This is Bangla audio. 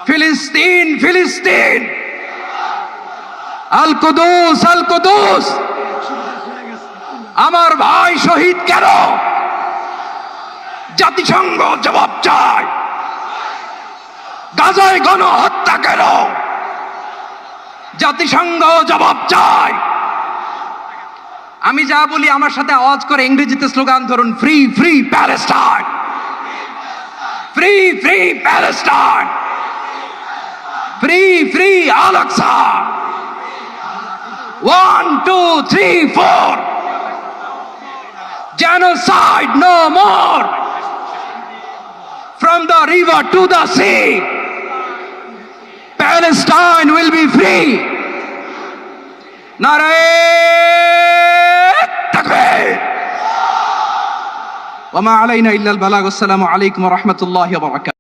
ফিলিস্তিন ফিলিস্তিন, আল কুদুস আল কুদুস। আমার ভাই শহীদ কেন? জাতিসংঘ জবাব চায়। গাজায় গণহত্যা কেন? জাতিসংঘ জবাব চায়। আমি যা বলি আমার সাথে আওয়াজ করে ইংরেজিতে স্লোগান ধরুন, free free Palestine, free free Palestine, free free Al Aqsa. 1 2 3 4, genocide no more, from the river to the sea, Palestine will be free. Nare takbir. Wa ma alayna illa al balagh. Assalamu alaykum wa rahmatullahi wa barakatuh.